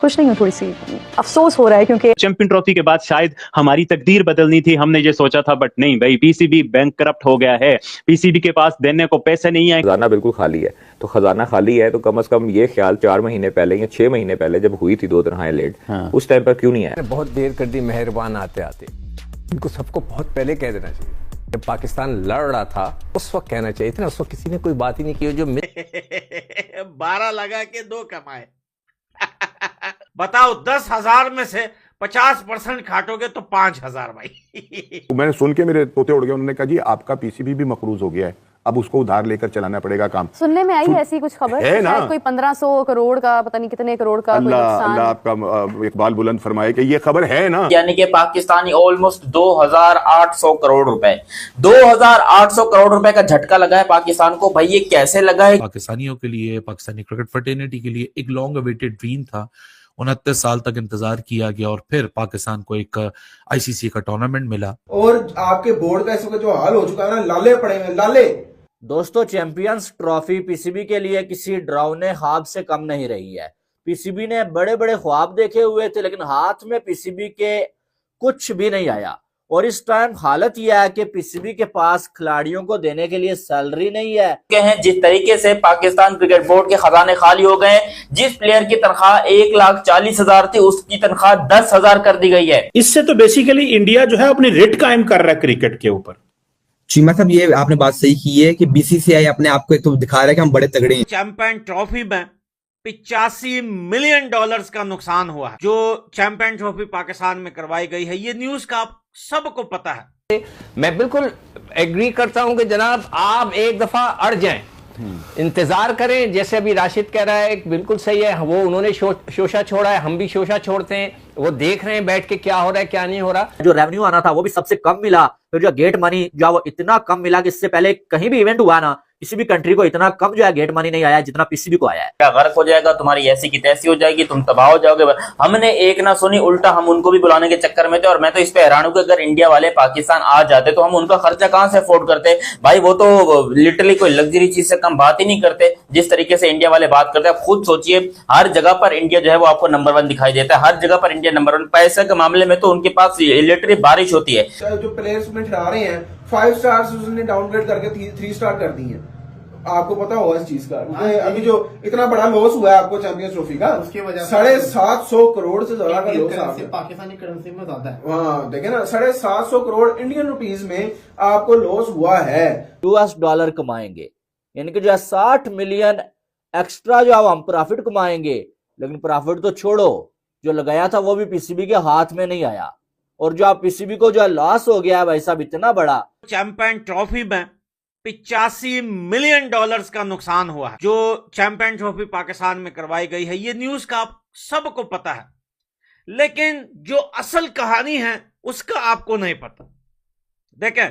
खुश नहीं हूँ, थोड़ी सी अफसोस हो रहा है क्योंकि चैंपियन ट्रॉफी के बाद शायद हमारी तकदीर बदलनी थी, हमने ये सोचा था, बट नहीं भाई, पीसीबी बैंकरप्ट हो गया है। पीसीबी के पास देने को पैसे नहीं है। खजाना बिल्कुल खाली है। तो खजाना खाली है तो कम से कम ये ख्याल 4 महीने पहले या 6 महीने पहले जब हुई थी 2 दिन हाईलाइट, उस टाइम पर क्यों नहीं आया? बहुत देर कर दी मेहरबान आते आते। इनको सबको बहुत पहले कह देना चाहिए। जब पाकिस्तान लड़ रहा था उस वक्त कहना चाहिए था ना, उस वक्त किसी ने कोई बात ही नहीं की। जो 12 लगा के 2 कमाए। बताओ 10,000 में से 50% काटोगे तो 5,000 भाई। मैंने सुन के मेरे तोते उड़ गए। उन्होंने कहा जी आपका पीसीबी भी मकरूज हो गया है, अब उसको उधार लेकर चलाना पड़ेगा काम। सुनने में आई है ऐसी कुछ खबर है ना? शायद कोई 1500 करोड़ का, पता नहीं कितने करोड़ का कोई अल्लाह नुकसान। अल्लाह आपका इकबाल बुलंद फरमाए कि ये खबर है ना। यानी कि पाकिस्तानी ऑलमोस्ट 2,800 करोड़ रुपए 2,800 करोड़ रुपए का झटका लगा है पाकिस्तान को। भाई ये कैसे लगा है? पाकिस्तानियों के लिए, पाकिस्तानी क्रिकेट फ्रेटर्निटी के लिए एक लॉन्ग अवेटेड ड्रीम था। 69 साल तक इंतजार किया गया और फिर पाकिस्तान को एक आईसीसी का टूर्नामेंट मिला। और आपके बोर्ड का इस वक्त जो हाल हो चुका है ना, लाले पड़े हुए लाले। दोस्तों, चैंपियंस ट्रॉफी पीसीबी के लिए किसी डरावने ख्वाब से कम नहीं रही है। पीसीबी ने बड़े बड़े ख्वाब देखे हुए थे, लेकिन हाथ में पीसीबी के कुछ भी नहीं आया। और इस टाइम हालत यह है कि पीसीबी के पास खिलाड़ियों को देने के लिए सैलरी नहीं है। जिस तरीके से पाकिस्तान क्रिकेट बोर्ड के खजाने खाली हो गए, जिस प्लेयर की तनख्वाह 1,40,000 थी उसकी तनख्वाह 10,000 कर दी गई है। इससे तो बेसिकली इंडिया जो है अपनी रेट कायम कर रहा है क्रिकेट के ऊपर। चीमा साहब, ये आपने बात सही की है कि बीसीसीआई अपने आप को एक तो दिखा रहा है कि हम बड़े तगड़े हैं। चैंपियन ट्रॉफी में $85 मिलियन का नुकसान हुआ है जो चैंपियन ट्रॉफी पाकिस्तान में करवाई गई है। ये न्यूज का आप सबको पता है। मैं बिल्कुल एग्री करता हूं कि जनाब आप एक दफा अड़ जाएं, इंतजार करें। जैसे अभी राशिद कह रहा है बिल्कुल सही है, वो उन्होंने शोशा छोड़ा है, हम भी शोशा छोड़ते हैं। वो देख रहे हैं बैठ के क्या हो रहा है क्या नहीं हो रहा। जो रेवेन्यू आना था वो भी सबसे कम मिला। फिर जो गेट मनी जो वो इतना कम मिला कि इससे पहले कहीं भी इवेंट हुआ ना, किसी भी कंट्री को इतना कम जो है गेट मनी नहीं आया जितना पीसीबी को आया है। क्या गर्क हो जाएगा, तुम्हारी ऐसी की तैसी हो जाएगी, तुम तबाह हो जाओगे। हमने एक ना सुनी, उल्टा हम उनको भी बुलाने के चक्कर में थे। और मैं तो इस पे हैरान हूं कि अगर इंडिया वाले पाकिस्तान आ जाते तो हम उनका खर्चा कहां से अफोर्ड करते। भाई वो तो लिटरली कोई लग्जरी चीज से कम बात ही नहीं करते जिस तरीके से इंडिया वाले बात करते हैं। आप खुद सोचिए, हर जगह पर इंडिया जो है वो आपको नंबर 1 दिखाई देता है। हर जगह पर इंडिया नंबर 1। पैसे के मामले में तो उनके पास लिटरली बारिश होती है। जो प्लेयर्स में ठहरा रहे हैं 5 स्टार्स उसने डाउनग्रेड करके 3 स्टार कर दी है। आपको पता होगा इस चीज का। अभी जो इतना बड़ा लॉस हुआ है आपको चैंपियंस ट्रॉफी का, उसकी वजह 750 करोड़ से ज्यादा का लॉस पाकिस्तानी करेंसी में ज्यादा है। हाँ देखे ना, 750 करोड़ इंडियन रुपीज में आपको लॉस हुआ है। $US कमाएंगे, यानी कि जो है 60 मिलियन एक्स्ट्रा जो है हम प्रॉफिट कमाएंगे। लेकिन प्रॉफिट तो छोड़ो, जो लगाया था वो भी पीसीबी के हाथ में नहीं आया। और जो आप पीसीबी को जो लॉस हो गया है भाई साहब इतना बड़ा। चैंपियन ट्रॉफी में $85 मिलियन का नुकसान हुआ है जो चैंपियन ट्रॉफी पाकिस्तान में करवाई गई है। ये न्यूज का आप सबको पता है, लेकिन जो असल कहानी है उसका आपको नहीं पता। देखें,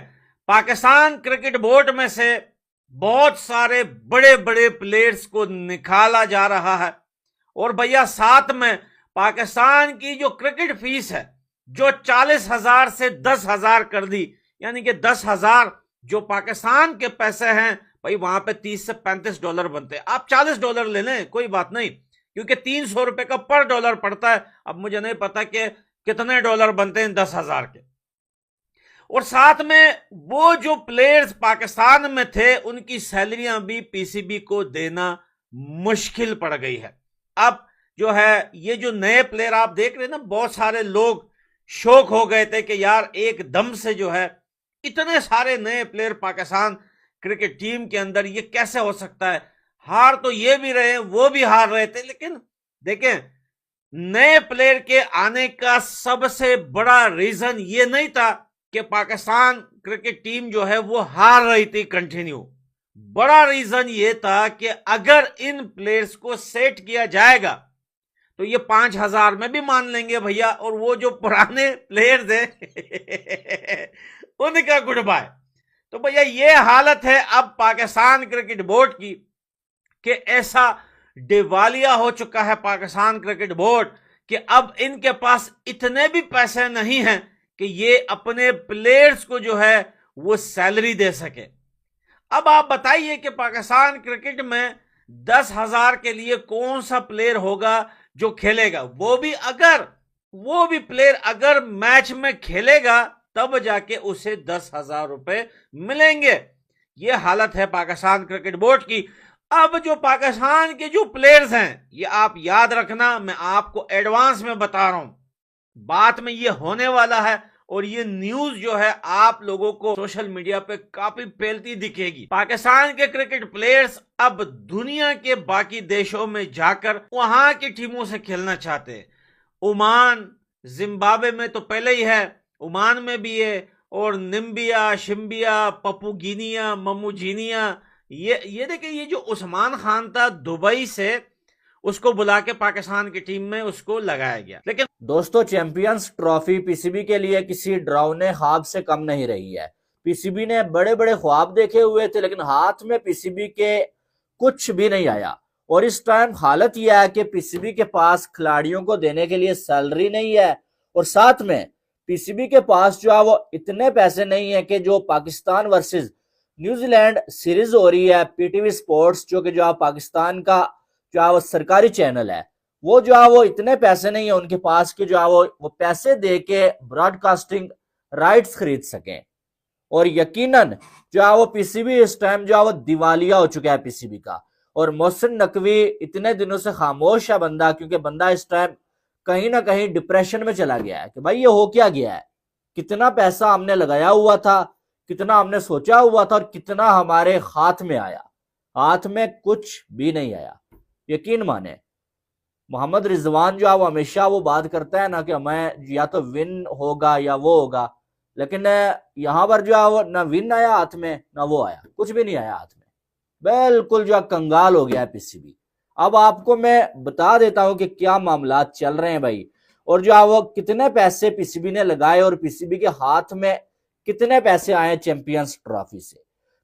पाकिस्तान क्रिकेट बोर्ड में से बहुत सारे बड़े बड़े प्लेयर्स को निकाला जा रहा है। और भैया साथ में पाकिस्तान की जो क्रिकेट फीस है जो 40,000 से 10,000 कर दी, यानी कि 10,000 जो पाकिस्तान के पैसे हैं भाई वहां पे $30 से $35 बनते हैं। आप $40 ले लें, कोई बात नहीं, क्योंकि $300 का पर डॉलर पड़ता है। अब मुझे नहीं पता कि कितने डॉलर बनते हैं 10,000 के। और साथ में वो जो प्लेयर्स पाकिस्तान में थे उनकी सैलरियां भी पीसीबी को देना मुश्किल पड़ गई है। अब जो है ये जो नए प्लेयर आप देख रहे हैं ना, बहुत सारे लोग शौक हो गए थे कि यार एकदम से जो है इतने सारे नए प्लेयर पाकिस्तान क्रिकेट टीम के अंदर, ये कैसे हो सकता है। हार तो ये भी रहे, वो भी हार रहे थे, लेकिन देखें नए प्लेयर के आने का सबसे बड़ा रीजन ये नहीं था कि पाकिस्तान क्रिकेट टीम जो है वो हार रही थी कंटिन्यू। बड़ा रीजन ये था कि अगर इन प्लेयर्स को सेट किया जाएगा तो ये 5,000 में भी मान लेंगे भैया, और वो जो पुराने प्लेयर्स हैं उनका गुड बाय। तो भैया ये हालत है अब पाकिस्तान क्रिकेट बोर्ड की कि ऐसा दिवालिया हो चुका है पाकिस्तान क्रिकेट बोर्ड कि अब इनके पास इतने भी पैसे नहीं हैं कि ये अपने प्लेयर्स को जो है वो सैलरी दे सके। अब आप बताइए कि पाकिस्तान क्रिकेट में 10,000 के लिए कौन सा प्लेयर होगा जो खेलेगा, वो भी प्लेयर अगर मैच में खेलेगा तब जाके उसे 10,000 रुपए मिलेंगे। ये हालत है पाकिस्तान क्रिकेट बोर्ड की। अब जो पाकिस्तान के जो प्लेयर्स हैं, ये आप याद रखना, मैं आपको एडवांस में बता रहा हूं, बात में ये होने वाला है और ये न्यूज जो है आप लोगों को सोशल मीडिया पे काफी फैलती दिखेगी। पाकिस्तान के क्रिकेट प्लेयर्स अब दुनिया के बाकी देशों में जाकर वहां की टीमों से खेलना चाहते हैं। ओमान, जिम्बाब्वे में तो पहले ही है, ओमान में भी है, और निम्बिया, शिम्बिया, पपुगिनिया, ममुजिनिया, ये देखिए, ये जो उस्मान खान था दुबई से, उसको बुला के पाकिस्तान की टीम में उसको लगाया गया। लेकिन दोस्तों, चैंपियंस ट्रॉफी पीसीबी के लिए किसी डरावने ख्वाब से कम नहीं रही है। पीसीबी ने बड़े बड़े ख्वाब देखे हुए थे, लेकिन हाथ में पीसीबी के कुछ भी नहीं आया। और इस टाइम हालत यह है कि पीसीबी के पास खिलाड़ियों को देने के लिए सैलरी नहीं है, और साथ में पीसीबी के पास जो है वो इतने पैसे नहीं है कि जो पाकिस्तान वर्सेस न्यूजीलैंड सीरीज हो रही है, पीटीवी स्पोर्ट्स जो कि जो पाकिस्तान का जो है वो सरकारी चैनल है, वो जो है वो इतने पैसे नहीं है उनके पास कि जो है वो पैसे दे के ब्रॉडकास्टिंग राइट्स खरीद सकें। और यकीनन जो है वो पीसीबी इस टाइम जो है वो दिवालिया हो चुका है पीसीबी का। और मोहसिन नकवी इतने दिनों से खामोश है बंदा, क्योंकि बंदा इस टाइम कहीं ना कहीं डिप्रेशन में चला गया है कि भाई ये हो क्या गया है, कितना पैसा हमने लगाया हुआ था, कितना हमने सोचा हुआ था, और कितना हमारे हाथ में आया। हाथ में कुछ भी नहीं आया। यकीन माने, मोहम्मद रिजवान जो है वो हमेशा वो बात करता है ना कि हमें या तो विन होगा या वो होगा, लेकिन यहाँ पर जो है वो ना विन आया हाथ में, ना वो आया, कुछ भी नहीं आया हाथ में। बिल्कुल जो कंगाल हो गया है पीसीबी। अब आपको मैं बता देता हूं कि क्या मामला चल रहे हैं भाई, और जो है वो कितने पैसे पीसीबी ने लगाए और पीसीबी के हाथ में कितने पैसे आए चैंपियंस ट्रॉफी से।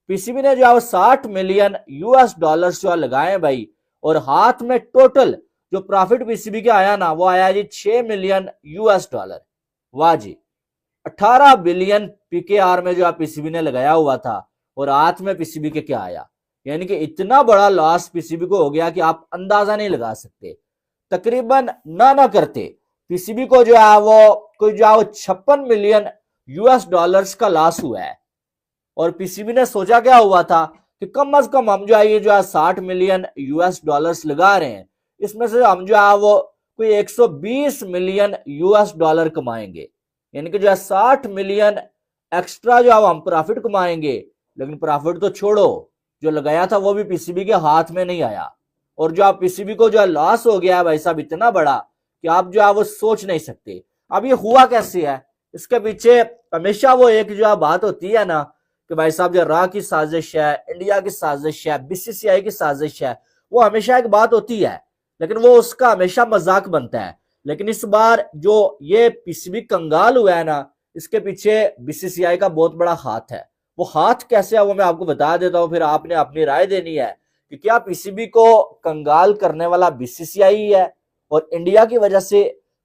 पीसीबी ने जो है वो 60 मिलियन US डॉलर्स जो लगाए भाई, और हाथ में टोटल जो प्रॉफिट पीसीबी के आया ना, वो आया जी 6 मिलियन US डॉलर। वाह जी, 18 बिलियन PKR में जो है पीसीबी ने लगाया हुआ था, और हाथ में पीसीबी के क्या आया। यानी कि इतना बड़ा लॉस पीसीबी को हो गया कि आप अंदाजा नहीं लगा सकते। तकरीबन ना करते पीसीबी को जो है वो कोई जो है वो 56 मिलियन US डॉलर्स का लॉस हुआ है। और पीसीबी ने सोचा क्या हुआ था कि कम अज कम हम जो है ये जो है 60 मिलियन US डॉलर्स लगा रहे हैं, इसमें से हम जो है वो कोई 120 मिलियन US डॉलर कमाएंगे। यानी कि जो है 60 मिलियन एक्स्ट्रा जो है हम प्रॉफिट कमाएंगे। लेकिन प्रॉफिट तो छोड़ो, जो लगाया था वो भी पीसीबी के हाथ में नहीं आया। और जो आप पीसीबी को जो है लॉस हो गया है भाई साहब इतना बड़ा कि आप जो है वो सोच नहीं सकते। अब ये हुआ कैसे है, इसके पीछे हमेशा वो एक जो है बात होती है ना कि भाई साहब जो रा की साजिश है, इंडिया की साजिश है, बीसीसीआई की साजिश है, वो हमेशा एक बात होती है, लेकिन वो उसका हमेशा मजाक बनता है। लेकिन इस बार जो ये पीसीबी कंगाल हुआ है ना, इसके पीछे बीसीसीआई का बहुत बड़ा हाथ है। वो हाथ कैसे है वो मैं आपको बता देता हूँ, फिर आपने अपनी राय देनी है कि क्या पीसीबी को कंगाल करने वाला बीसीसीआई है और इंडिया की वजह से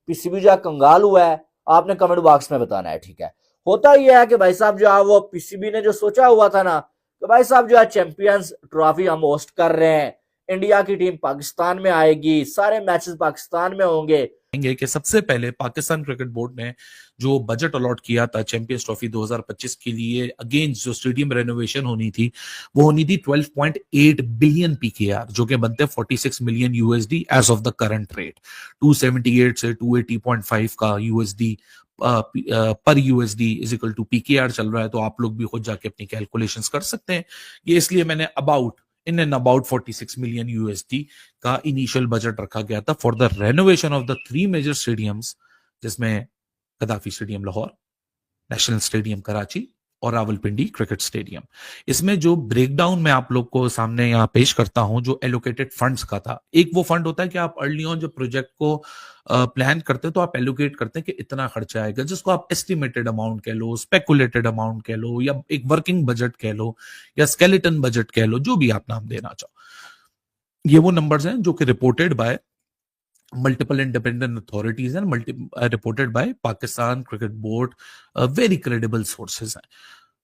पीसीबी जो कंगाल हुआ है। आपने कमेंट बॉक्स में बताना है, ठीक है। होता यह है कि भाई साहब जो है वो पीसीबी ने जो सोचा हुआ था ना कि भाई साहब जो है चैंपियंस ट्रॉफी हम होस्ट कर रहे हैं, इंडिया की टीम पाकिस्तान में आएगी, सारे मैचेस पाकिस्तान में होंगे। कि सबसे पहले पाकिस्तान क्रिकेट बोर्ड ने जो बजट अलॉट किया था चैंपियंस ट्रॉफी 2025 के लिए अगेंस्ट जो स्टेडियम रेनोवेशन होनी थी, वो होनी थी 12.8 बिलियन PKR, जो कि बनते 46 million USD as of the current rate. 278 से 280.5 का USD पर USD is equal to PKR चल रहा है। तो आप लोग भी खुद जाके अपनी कैलकुलेशंस कर सकते हैं। ये इसलिए मैंने about 46 मिलियन USD का इनिशियल बजट रखा गया था for the renovation of the 3 major stadiums, जिसमें Gaddafi stadium Lahore, national stadium Karachi और रावलपिंडी क्रिकेट स्टेडियम। इसमें जो ब्रेकडाउन मैं आप लोग को सामने यहाँ पेश करता हूं जो एलोकेटेड फंड्स का था। एक वो फंड होता है कि आप अर्ली ऑन जो प्रोजेक्ट को प्लान करते हैं तो आप एलोकेट करते हैं कि इतना खर्चा आएगा, जिसको आप एस्टिमेटेड अमाउंट कह लो, स्पेकुलेटेड अमाउंट कह लो, या एक वर्किंग बजट कह लो, या स्केलेटन बजट कह लो, जो भी आप नाम देना चाहो। ये वो नंबर्स हैं जो कि reported by multiple independent authorities and reported by Pakistan Cricket Board, very credible sources हैं।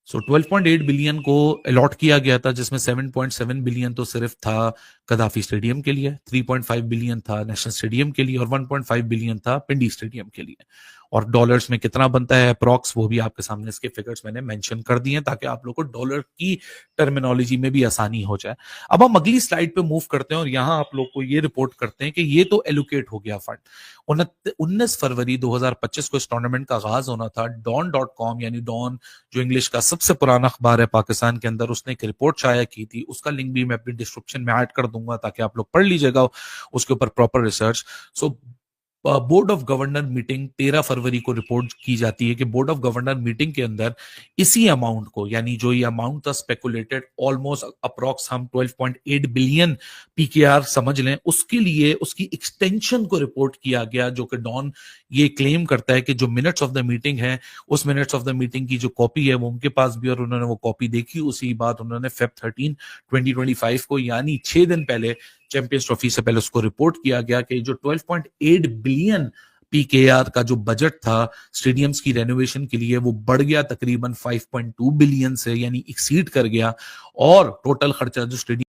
So 12.8 बिलियन को अलॉट किया गया था, जिसमें 7.7 बिलियन तो सिर्फ था कदाफी स्टेडियम के लिए, 3.5 बिलियन था नेशनल स्टेडियम के लिए और 1.5 बिलियन था पिंडी स्टेडियम के लिए। और डॉलर्स में कितना बनता है अप्रॉक्स, वो भी आपके सामने इसके फिगर्स मैंने मेंशन कर दिए हैं ताकि आप लोग को डॉलर की टर्मिनोलॉजी में भी आसानी हो जाए। अब हम अगली स्लाइड पे मूव करते हैं और यहां आप लोग को ये रिपोर्ट करते हैं कि ये तो एलोकेट हो गया फंड। 19 फरवरी 2025 को इस टूर्नामेंट का आगाज होना था। डॉन.कॉम यानी डॉन जो इंग्लिश का सबसे पुराना अखबार है पाकिस्तान के अंदर, उसने एक रिपोर्ट शाया की थी, उसका लिंक भी मैं अपनी डिस्क्रिप्शन में ऐड कर दूंगा ताकि आप लोग पढ़ लीजिएगा उसके ऊपर proper research. So board of governor meeting 13 फरवरी को रिपोर्ट की जाती है कि बोर्ड ऑफ गवर्नर मीटिंग के अंदर इसी अमाउंट को, यानी जो ये अमाउंट था स्पेकुलेटेड ऑलमोस्ट अप्रॉक्स हम 12.8 बिलियन पीकेआर समझ लें, उसके लिए उसकी एक्सटेंशन को रिपोर्ट किया गया, जो कि डॉन ये क्लेम करता है कि जो मिनट्स ऑफ द मीटिंग है उस मिनट्स ऑफ द मीटिंग की जो कॉपी है वो उनके पास भी, और उन्होंने वो कॉपी देखी। उसी बात उन्होंने फेब 13 2025 को यानी 6 दिन पहले चैंपियंस ट्रॉफी से पहले उसको रिपोर्ट किया गया कि जो 12.8 बिलियन पीकेआर का जो बजट था स्टेडियम्स की रेनोवेशन के लिए वो बढ़ गया तकरीबन 5.2 बिलियन से, यानी एक्सीड कर गया, और टोटल खर्चा जो स्टेडियम